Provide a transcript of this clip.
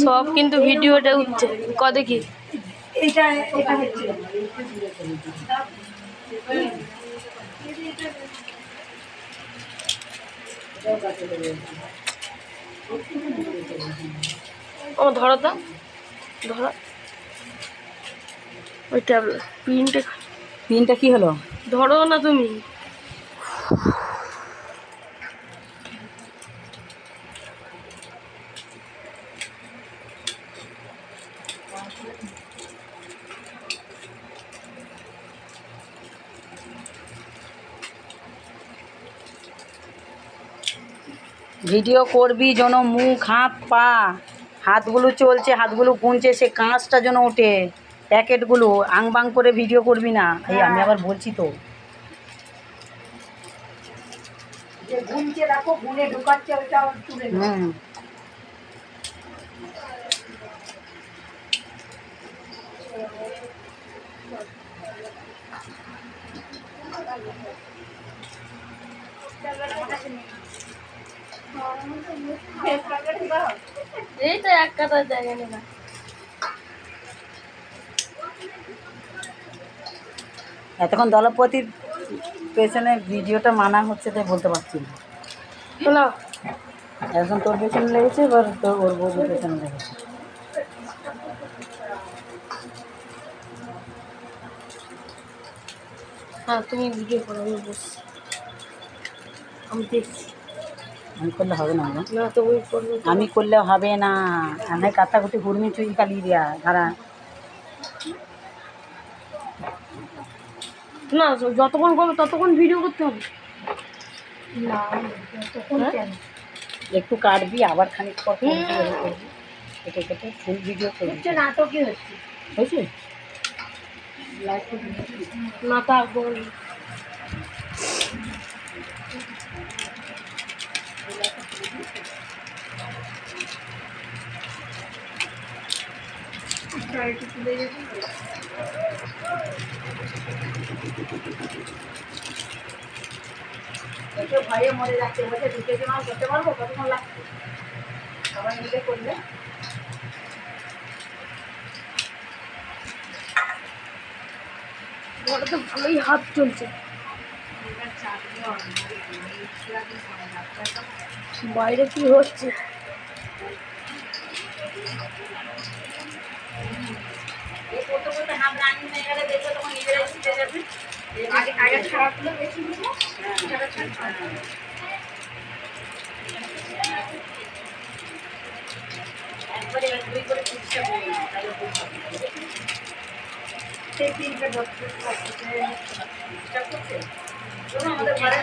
সব কিন্তু ভিডিওটা উঠছে ক দেখি এটা এটা হচ্ছে ও ধরো তো ধরো ওই ট্যাবলেট পিনটা কি হলো? ধরো না তুমি। ভিডিও করবি যেন মুখ হাত পা হাতগুলো চলছে, হাতগুলো গুনছে, সে কাঁচটা যেন ওঠে, প্যাকেটগুলো আংবাং করে ভিডিও করবি না। এই আমি আবার বলছি তো, গুনছে রাখো, গুনে ঢুকাচ্ছে ওটা তুলে। এই তো এক কাটার জায়গা নেই না। এতক্ষণ দলপতির পেছনে ভিডিওটা মানা হচ্ছে তাই বলতে পারছি না। হলো এখন তোর পেছনে লেগেছে, এবার তোর ওর বউদের পেছনে লেগেছে। হ্যাঁ তুমি ভিডিও করো, আমি বসছি, আমি দেখছি। আমি করলে হবে না, না তো ওই করবো, আমি করলে হবে না। আমি কাটাকুটি ঘুরমি চুই কালি দিয়া ধারা না যতক্ষণ করবো ততক্ষণ ভিডিও করতে হবে না। একটু কাটবি, আবার খানিক পর করবি, কেটে কেটে ফুল ভিডিও করবি। নাটকই হচ্ছে হয়েছে না তা বল। ভয়ে মরে যাচ্ছে, বলছে ঢুকে জমা করতে পারবো, কতক্ষণ লাগছে সবাই মিলে করলে। ঘরে তো ভালোই হাত চলছে, বাইরে কি হচ্ছে। হাত রানিং হয়ে গেলে দেখবে তখন নিজেরাই শিখে যাবে। আগে ছাড়াগুলো বেশি দিবো, একবারে দুই করে চেষ্টা করি, তাহলে সেই তিনটে চেষ্টা করছে আমাদের ঘরে।